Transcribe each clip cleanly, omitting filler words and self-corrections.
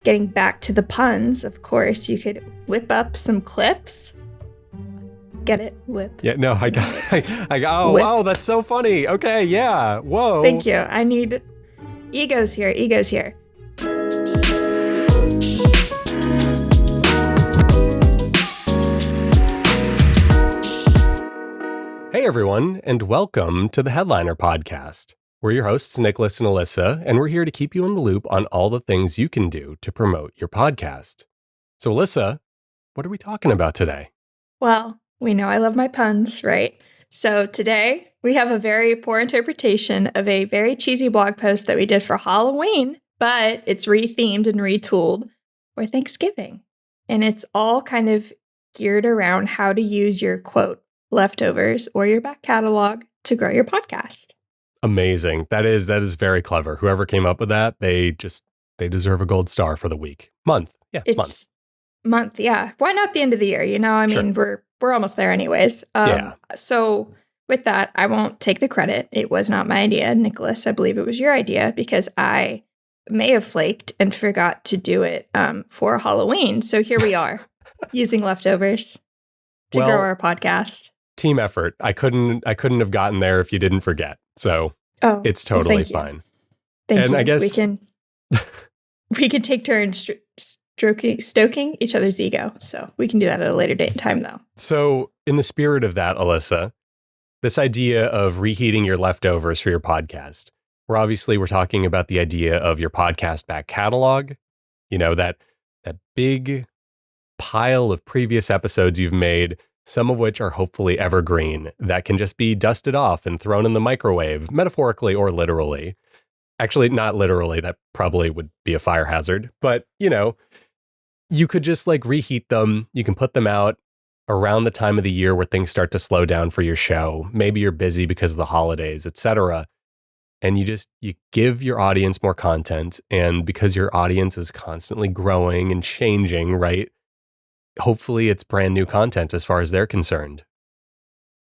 getting back to the puns, of course, you could whip up some clips. Get it? Whip. Yeah, no, I got wow, that's so funny. Okay, yeah, whoa. Thank you. I need egos here. Hey everyone, and welcome to the Headliner Podcast. We're your hosts, Nicholas and Elissa, and we're here to keep you in the loop on all the things you can do to promote your podcast. So Elissa, what are we talking about today? Well, we know I love my puns, right? So today we have a very poor interpretation of a very cheesy blog post that we did for Halloween, but it's rethemed and retooled for Thanksgiving. And it's all kind of geared around how to use your quote, leftovers or your back catalog to grow your podcast. Amazing. That is very clever. Whoever came up with that, they deserve a gold star for the week. Month. Yeah, month, yeah. Why not the end of the year? I mean, we're almost there anyways. Yeah. So with that, I won't take the credit. It was not my idea, Nicholas. I believe it was your idea because I may have flaked and forgot to do it for Halloween. So here we are using leftovers to grow our podcast. Team effort. I couldn't have gotten there if you didn't forget. So it's totally fine. Thank you. I guess we can take turns stoking each other's ego. So we can do that at a later date and time, though. So in the spirit of that, Elissa, this idea of reheating your leftovers for your podcast, we're talking about the idea of your podcast back catalog. You know, that big pile of previous episodes you've made, some of which are hopefully evergreen, that can just be dusted off and thrown in the microwave, metaphorically or literally. Actually, not literally, that probably would be a fire hazard. But, you could just reheat them. You can put them out around the time of the year where things start to slow down for your show. Maybe you're busy because of the holidays, etc. And you give your audience more content. And because your audience is constantly growing and changing, right? Hopefully it's brand new content as far as they're concerned.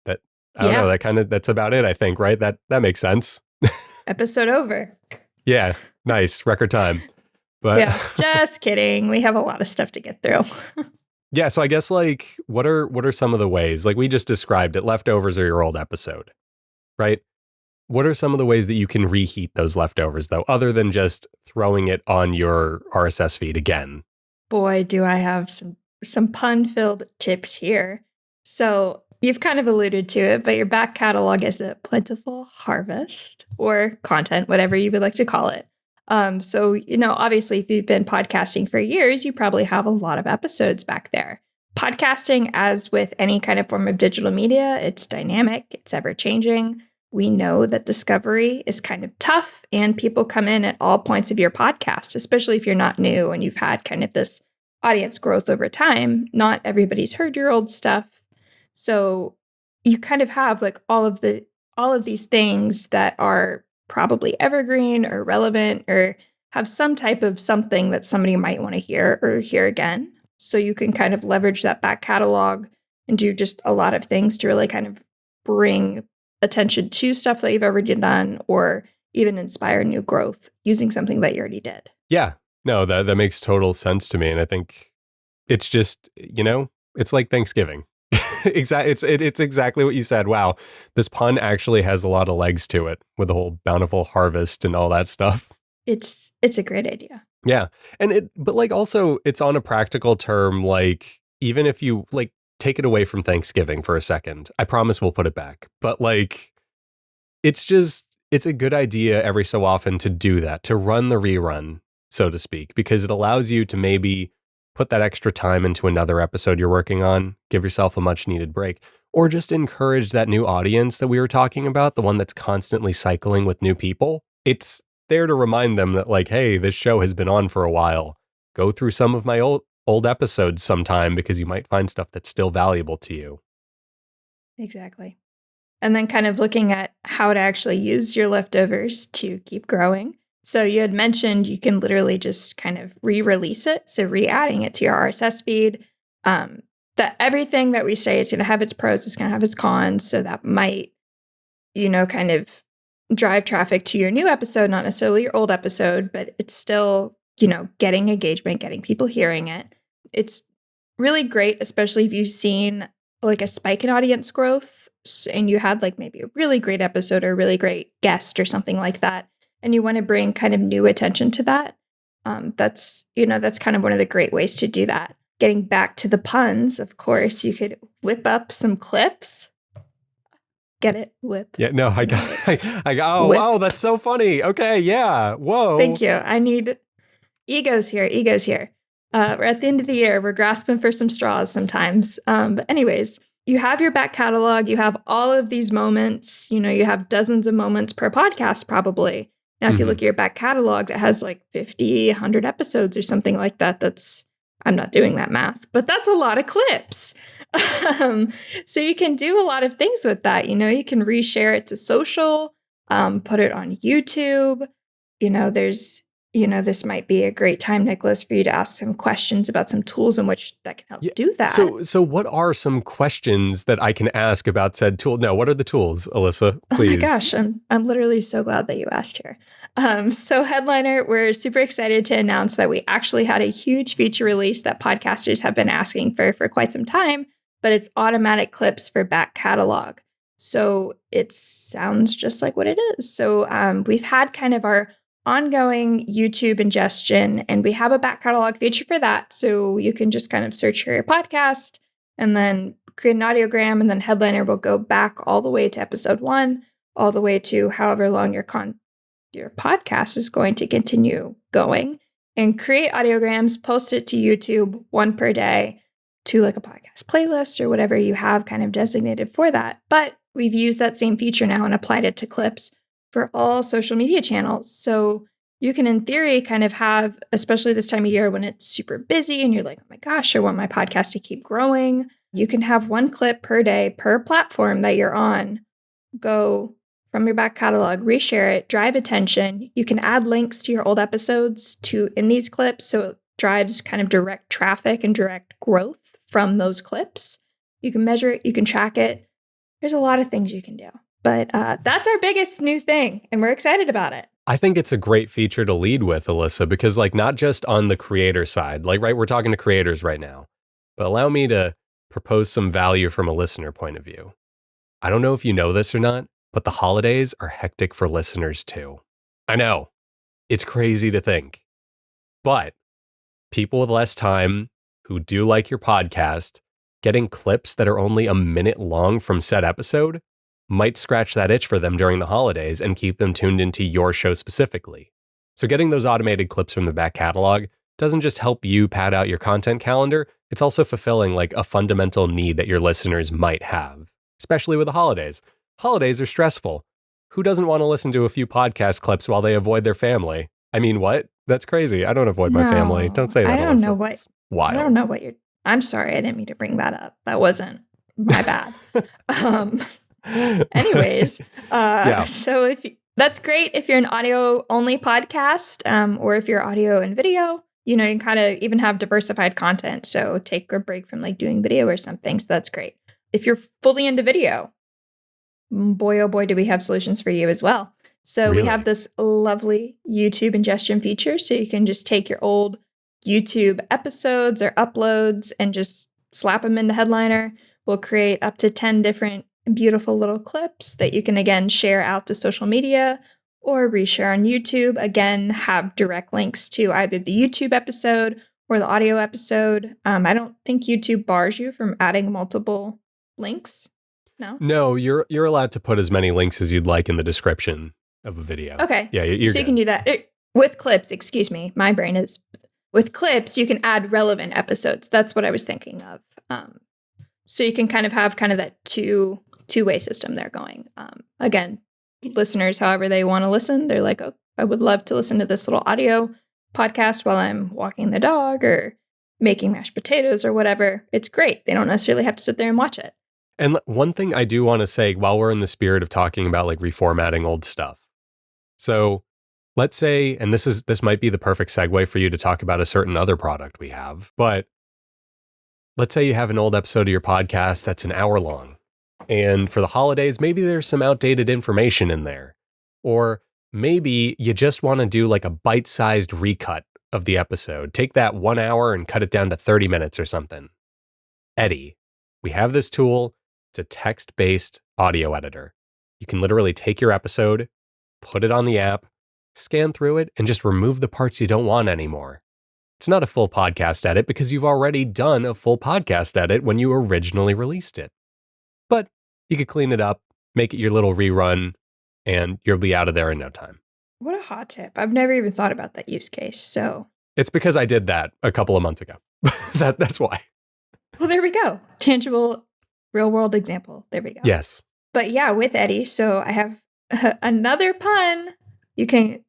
But I don't know, that's about it, I think, right? That makes sense. Episode over. Yeah, nice. Record time. But yeah, just kidding. We have a lot of stuff to get through. Yeah, so I guess what are some of the ways? We just described it, leftovers are your old episode, right? What are some of the ways that you can reheat those leftovers though, other than just throwing it on your RSS feed again? Boy, do I have some pun-filled tips here. So you've kind of alluded to it, but your back catalog is a plentiful harvest or content, whatever you would like to call it. So, obviously, if you've been podcasting for years, you probably have a lot of episodes back there. Podcasting, as with any kind of form of digital media, it's dynamic, it's ever-changing. We know that discovery is kind of tough, and people come in at all points of your podcast, especially if you're not new and you've had kind of this audience growth over time. Not everybody's heard your old stuff. So you kind of have all of these things that are probably evergreen or relevant or have some type of something that somebody might want to hear or hear again. So you can kind of leverage that back catalog and do just a lot of things to really kind of bring attention to stuff that you've already done or even inspire new growth using something that you already did. Yeah. No, that makes total sense to me. And I think it's just, it's like Thanksgiving. It's exactly what you said. Wow. This pun actually has a lot of legs to it with the whole bountiful harvest and all that stuff. It's a great idea. Yeah. But also it's on a practical term, even if you take it away from Thanksgiving for a second, I promise we'll put it back. But it's a good idea every so often to do that, to run the rerun, so to speak, because it allows you to maybe put that extra time into another episode you're working on, give yourself a much needed break, or just encourage that new audience that we were talking about, the one that's constantly cycling with new people. It's there to remind them that hey, this show has been on for a while. Go through some of my old episodes sometime because you might find stuff that's still valuable to you. Exactly. And then kind of looking at how to actually use your leftovers to keep growing. So you had mentioned you can literally just kind of re-release it. So re-adding it to your RSS feed. That everything that we say is going to have its pros, it's going to have its cons. So that might, kind of drive traffic to your new episode, not necessarily your old episode, but it's still getting engagement, getting people hearing it. It's really great, especially if you've seen like a spike in audience growth and you had like maybe a really great episode or a really great guest or something like that, and you want to bring kind of new attention to that. That's kind of one of the great ways to do that. Getting back to the puns, of course, you could whip up some clips. Get it? Whip. Yeah, no, I got Whip. Oh, that's so funny. Okay, yeah. Whoa. Thank you. I need egos here. We're at the end of the year. We're grasping for some straws sometimes. But anyways, you have your back catalog. You have all of these moments. You have dozens of moments per podcast probably. Now, if you look at your back catalog that has like 50, 100 episodes or something like that, I'm not doing that math, but that's a lot of clips. So you can do a lot of things with that. You can reshare it to social, put it on YouTube. This might be a great time, Nicholas, for you to ask some questions about some tools in which that can help do that. So what are some questions that I can ask about said tool? No, what are the tools, Elissa? Please. Oh my gosh, I'm literally so glad that you asked here. So Headliner, we're super excited to announce that we actually had a huge feature release that podcasters have been asking for quite some time, but it's automatic clips for back catalog. So it sounds just like what it is. So we've had kind of our ongoing YouTube ingestion, and we have a back catalog feature for that. So you can just kind of search for your podcast and then create an audiogram, and then Headliner will go back all the way to episode 1, all the way to however long your podcast is going to continue going, and create audiograms, post it to YouTube 1 per day to like a podcast playlist or whatever you have kind of designated for that. But we've used that same feature now and applied it to clips for all social media channels. So you can, in theory, kind of have, especially this time of year when it's super busy and you're like, oh my gosh, I want my podcast to keep growing. You can have 1 clip per day per platform that you're on. Go from your back catalog, reshare it, drive attention. You can add links to your old episodes in these clips. So it drives kind of direct traffic and direct growth from those clips. You can measure it, you can track it. There's a lot of things you can do. But that's our biggest new thing, and we're excited about it. I think it's a great feature to lead with, Elissa, because like not just on the creator side, like right, we're talking to creators right now, but allow me to propose some value from a listener point of view. I don't know if you know this or not, but the holidays are hectic for listeners too. I know, it's crazy to think, but people with less time who do like your podcast, getting clips that are only a minute long from said episode might scratch that itch for them during the holidays and keep them tuned into your show specifically. So getting those automated clips from the back catalog doesn't just help you pad out your content calendar, it's also fulfilling like a fundamental need that your listeners might have, especially with the holidays. Holidays are stressful. Who doesn't want to listen to a few podcast clips while they avoid their family? I mean, what? That's crazy. I don't avoid my family. Don't say that. I don't Alyssa. know what. It's wild. I don't know what you're. I'm sorry, I didn't mean to bring that up. That wasn't my bad. Anyways, so that's great if you're an audio only podcast, or if you're audio and video, you can kind of even have diversified content. So take a break from like doing video or something. So that's great. If you're fully into video, boy, oh boy, do we have solutions for you as well. So we have this lovely YouTube ingestion feature. So you can just take your old YouTube episodes or uploads and just slap them into Headliner. We'll create up to 10 different beautiful little clips that you can, again, share out to social media or reshare on YouTube. Again, have direct links to either the YouTube episode or the audio episode. I don't think YouTube bars you from adding multiple links. No, you're allowed to put as many links as you'd like in the description of a video. Okay. Yeah, you're so good. You can do that. With clips, excuse me, my brain is... With clips, you can add relevant episodes. That's what I was thinking of. So you can kind of have that two-way system there going. Again, listeners, however they want to listen, they're like, oh, I would love to listen to this little audio podcast while I'm walking the dog or making mashed potatoes or whatever. It's great. They don't necessarily have to sit there and watch it. And one thing I do want to say while we're in the spirit of talking about like reformatting old stuff. So let's say, and this might be the perfect segue for you to talk about a certain other product we have, but let's say you have an old episode of your podcast that's an hour long. And for the holidays, maybe there's some outdated information in there. Or maybe you just want to do like a bite-sized recut of the episode. Take that 1 hour and cut it down to 30 minutes or something. Eddy. We have this tool. It's a text-based audio editor. You can literally take your episode, put it on the app, scan through it, and just remove the parts you don't want anymore. It's not a full podcast edit because you've already done a full podcast edit when you originally released it. But you could clean it up, make it your little rerun, and you'll be out of there in no time. What a hot tip. I've never even thought about that use case, so. It's because I did that a couple of months ago. That's why. Well, there we go. Tangible, real-world example. There we go. Yes. But yeah, with Eddy, so I have another pun. You can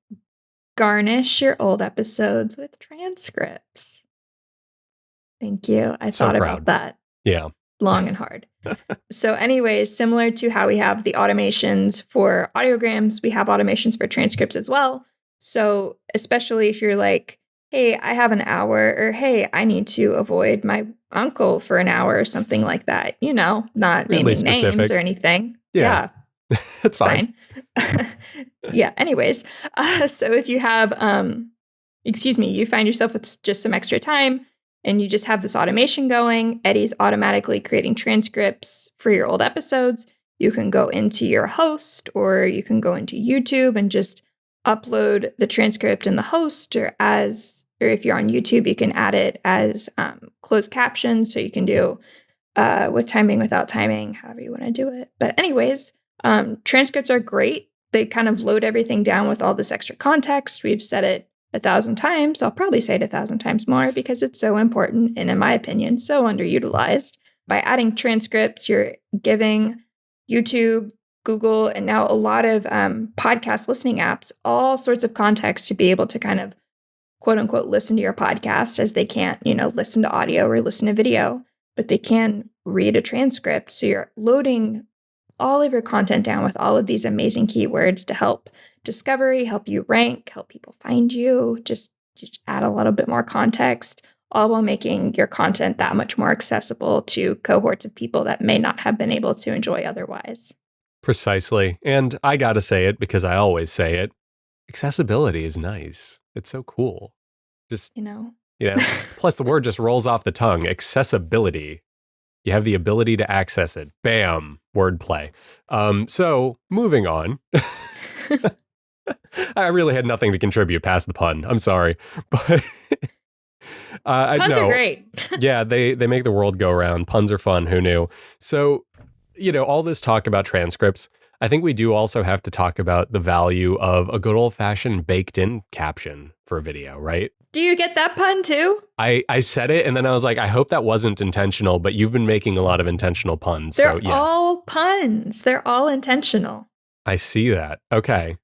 garnish your old episodes with transcripts. Thank you. I thought about that. Yeah. Long and hard. So anyways, similar to how we have the automations for audiograms, we have automations for transcripts as well. So especially if you're like, hey, I have an hour, or hey, I need to avoid my uncle for an hour or something like that, not really naming names or anything. Yeah. It's fine. Yeah. Anyways, so if you have, you find yourself with just some extra time and you just have this automation going, Eddy's automatically creating transcripts for your old episodes. You can go into your host, or you can go into YouTube and just upload the transcript in the host, or if you're on YouTube, you can add it as closed captions. So you can do with timing, without timing, however you want to do it. But anyways, transcripts are great. They kind of load everything down with all this extra context. We've said it 1,000 times. I'll probably say it 1,000 times more because it's so important and, in my opinion, so underutilized. By adding transcripts, you're giving YouTube, Google, and now a lot of podcast listening apps all sorts of context to be able to kind of, quote unquote, listen to your podcast, as they can't, listen to audio or listen to video, but they can read a transcript. So you're loading all of your content down with all of these amazing keywords to help discovery, help you rank, help people find you, just add a little bit more context, all while making your content that much more accessible to cohorts of people that may not have been able to enjoy otherwise. Precisely. And I gotta say it because I always say it. Accessibility is nice. It's so cool. Just, plus the word just rolls off the tongue. Accessibility. You have the ability to access it. Bam. Wordplay. So moving on. I really had nothing to contribute past the pun. I'm sorry. But puns are great. Yeah, they make the world go round. Puns are fun. Who knew? So, all this talk about transcripts, I think we do also have to talk about the value of a good old-fashioned baked-in caption for a video, right? Do you get that pun too? I said it, and then I was like, I hope that wasn't intentional, but you've been making a lot of intentional puns. They're yes. all puns. They're all intentional. I see that. Okay.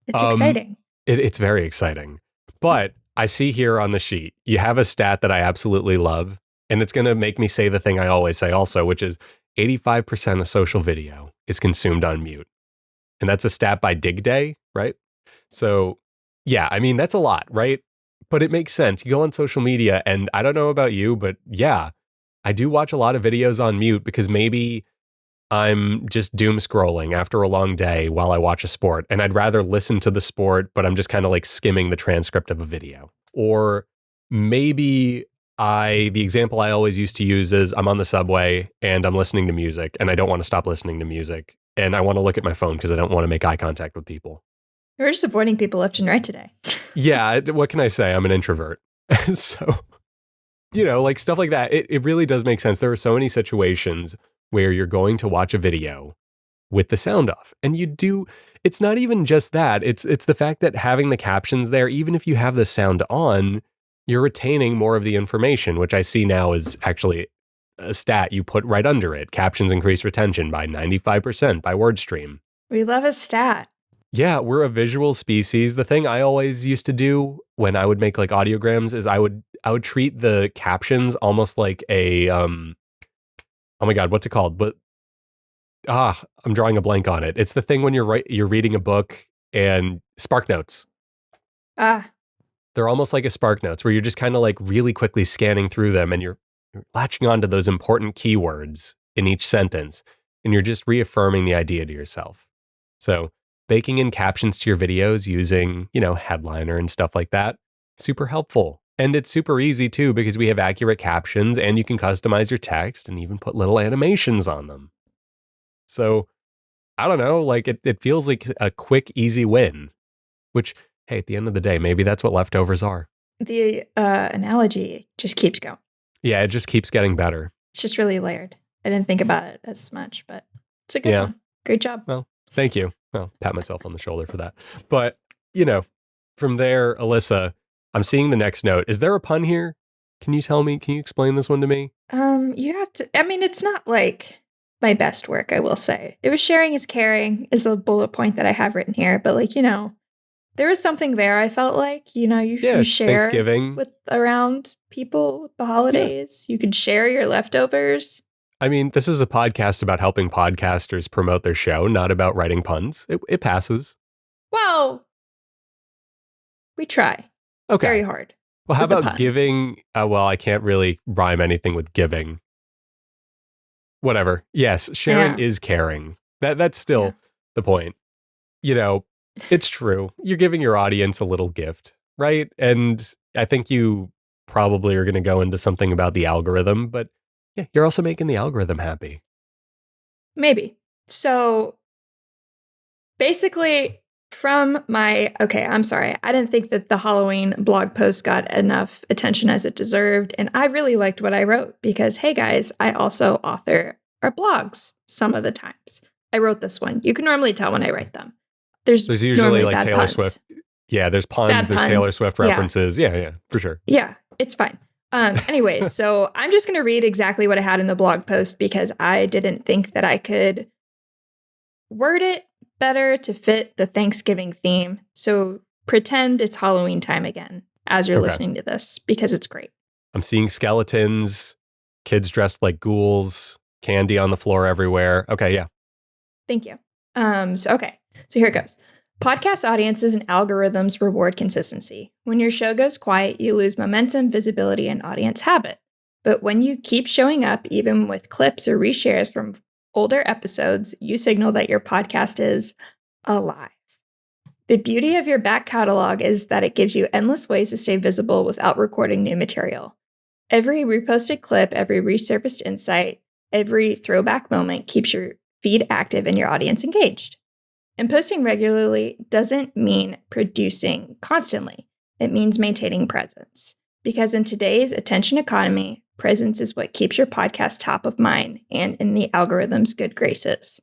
It's exciting. It's very exciting. But I see here on the sheet, you have a stat that I absolutely love, and it's going to make me say the thing I always say also, which is 85% of social video is consumed on mute. And that's a stat by Dig Day, right? So, yeah, I mean, that's a lot, right? But it makes sense. You go on social media, and I don't know about you, but yeah, I do watch a lot of videos on mute because maybe I'm just doom scrolling after a long day while I watch a sport, and I'd rather listen to the sport, but I'm just kind of like skimming the transcript of a video. Or maybe the example I always used to use is I'm on the subway and I'm listening to music, and I don't want to stop listening to music, and I want to look at my phone because I don't want to make eye contact with people. We're just avoiding people left and right today. Yeah, what can I say? I'm an introvert. So, like stuff like that, it really does make sense. There are so many situations where you're going to watch a video with the sound off. And it's not even just that. It's the fact that having the captions there, even if you have the sound on, you're retaining more of the information, which I see now is actually a stat you put right under it. Captions increase retention by 95% by word stream. We love a stat. Yeah, we're a visual species. The thing I always used to do when I would make like audiograms is I would treat the captions almost like a oh my God, what's it called? But I'm drawing a blank on it. It's the thing when you're reading a book and Spark Notes. They're almost like a Spark Notes where you're just kind of like really quickly scanning through them, and you're latching onto those important keywords in each sentence, and you're just reaffirming the idea to yourself. So baking in captions to your videos using, headliner and stuff like that. Super helpful. And it's super easy too, because we have accurate captions and you can customize your text and even put little animations on them. So I don't know, like it feels like a quick, easy win, which, hey, at the end of the day, maybe that's what leftovers are. The analogy just keeps going. Yeah, it just keeps getting better. It's just really layered. I didn't think about it as much, but it's a good one. Great job. Well, thank you. I'll pat myself on the shoulder for that. But, from there, Elissa, I'm seeing the next note. Is there a pun here? Can you tell me? Can you explain this one to me? You have to, it's not like my best work, I will say. It was sharing is caring is a bullet point that I have written here, but there was something there. I felt like, you share Thanksgiving with around people with the holidays. Yeah. You could share your leftovers. I mean, this is a podcast about helping podcasters promote their show, not about writing puns. It passes. Well, we try. Okay. Very hard. Well, how about giving? Well, I can't really rhyme anything with giving. Whatever. Yes, sharing is caring. That's still the point. It's true. You're giving your audience a little gift, right? And I think you probably are going to go into something about the algorithm, but yeah, you're also making the algorithm happy. Maybe. So basically I'm sorry. I didn't think that the Halloween blog post got enough attention as it deserved. And I really liked what I wrote because, hey guys, I also author our blogs some of the times. I wrote this one. You can normally tell when I write them. There's usually like Taylor puns. Swift. Yeah, there's puns, there's Taylor Swift references. Yeah, for sure. Yeah, it's fine. Anyways, so I'm just going to read exactly what I had in the blog post because I didn't think that I could word it better to fit the Thanksgiving theme. So pretend it's Halloween time again as you're listening to this because it's great. I'm seeing skeletons, kids dressed like ghouls, candy on the floor everywhere. Okay, yeah. Thank you. So here it goes. Podcast audiences and algorithms reward consistency. When your show goes quiet, you lose momentum, visibility, and audience habit. But when you keep showing up, even with clips or reshares from older episodes, you signal that your podcast is alive. The beauty of your back catalog is that it gives you endless ways to stay visible without recording new material. Every reposted clip, every resurfaced insight, every throwback moment keeps your feed active and your audience engaged. And posting regularly doesn't mean producing constantly. It means maintaining presence. Because in today's attention economy, presence is what keeps your podcast top of mind and in the algorithm's good graces.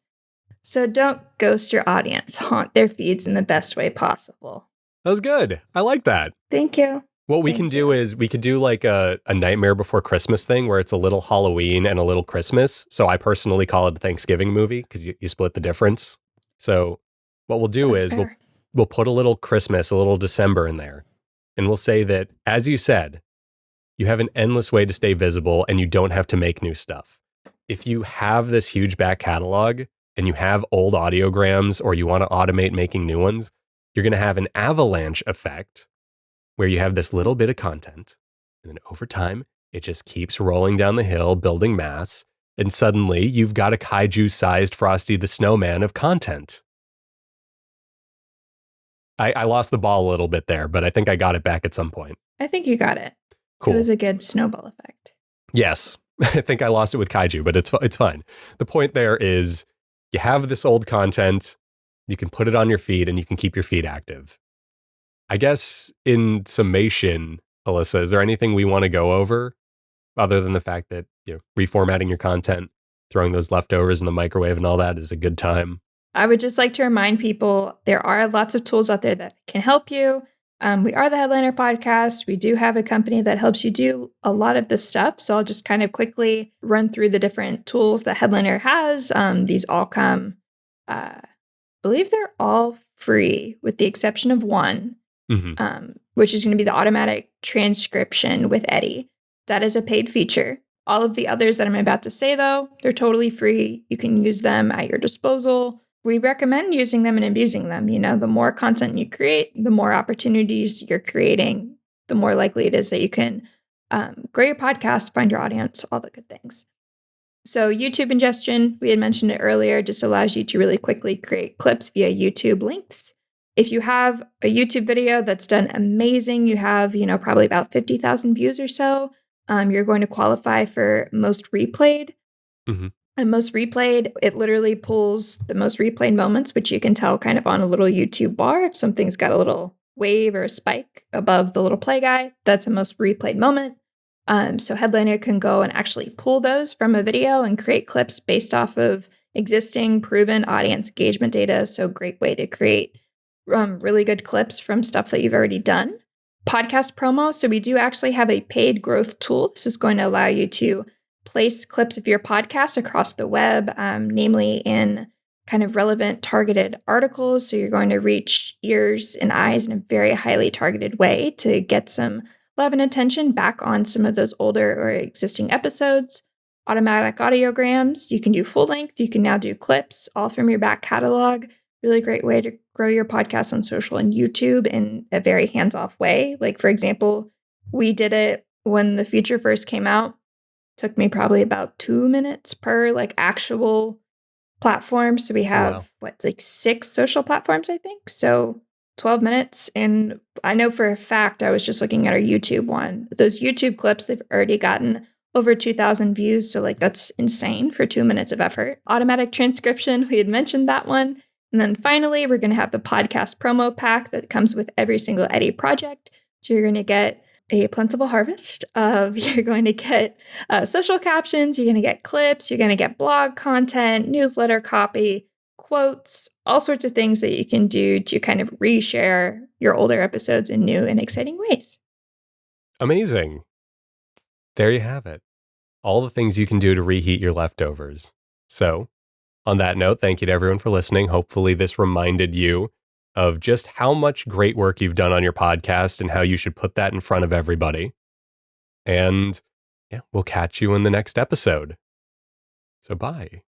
So don't ghost your audience. Haunt their feeds in the best way possible. That was good. I like that. Thank you. What we can do is we could do like a Nightmare Before Christmas thing where it's a little Halloween and a little Christmas. So I personally call it a Thanksgiving movie because you split the difference. So what we'll do is we'll put a little Christmas, a little December in there. And we'll say that, as you said, you have an endless way to stay visible and you don't have to make new stuff. If you have this huge back catalog and you have old audiograms or you want to automate making new ones, you're going to have an avalanche effect where you have this little bit of content. And then over time, it just keeps rolling down the hill, building mass. And suddenly you've got a kaiju-sized Frosty the Snowman of content. I lost the ball a little bit there, but I think I got it back at some point. I think you got it. Cool. It was a good snowball effect. Yes. I think I lost it with kaiju, but it's fine. The point there is you have this old content, you can put it on your feed, and you can keep your feed active. I guess in summation, Elissa, is there anything we want to go over other than the fact that reformatting your content, throwing those leftovers in the microwave and all that is a good time? I would just like to remind people there are lots of tools out there that can help you. We are the Headliner Podcast. We do have a company that helps you do a lot of this stuff. So I'll just kind of quickly run through the different tools that Headliner has. These all come, I believe they're all free with the exception of one, which is going to be the automatic transcription with Eddy. That is a paid feature. All of the others that I'm about to say, though, they're totally free. You can use them at your disposal. We recommend using them and abusing them. The more content you create, the more opportunities you're creating, the more likely it is that you can grow your podcast, find your audience, all the good things. So YouTube Ingestion, we had mentioned it earlier, just allows you to really quickly create clips via YouTube links. if you have a YouTube video that's done amazing, you have, probably about 50,000 views or so, you're going to qualify for most replayed. Mm-hmm. And most replayed, it literally pulls the most replayed moments, which you can tell kind of on a little YouTube bar. If something's got a little wave or a spike above the little play guy, that's a most replayed moment. So Headliner can go and actually pull those from a video and create clips based off of existing proven audience engagement data. So great way to create really good clips from stuff that you've already done. Podcast promo. So we do actually have a paid growth tool. This is going to allow you to place clips of your podcast across the web, namely in kind of relevant targeted articles. So you're going to reach ears and eyes in a very highly targeted way to get some love and attention back on some of those older or existing episodes. Automatic audiograms. You can do full length. You can now do clips, all from your back catalog. Really great way to grow your podcast on social and YouTube in a very hands-off way. Like, for example, we did it when the feature first came out. Took me probably about 2 minutes per actual platform. So we have 6 social platforms, I think. So 12 minutes. And I know for a fact, I was just looking at our YouTube one. Those YouTube clips, they've already gotten over 2,000 views. So that's insane for 2 minutes of effort. Automatic transcription, we had mentioned that one. And then finally, we're going to have the podcast promo pack that comes with every single Eddy project. So you're going to get a plentiful harvest you're going to get social captions, you're going to get clips, you're going to get blog content, newsletter copy, quotes, all sorts of things that you can do to kind of reshare your older episodes in new and exciting ways. Amazing. There you have it. All the things you can do to reheat your leftovers. So, on that note, thank you to everyone for listening. Hopefully this reminded you of just how much great work you've done on your podcast and how you should put that in front of everybody. And we'll catch you in the next episode. So bye.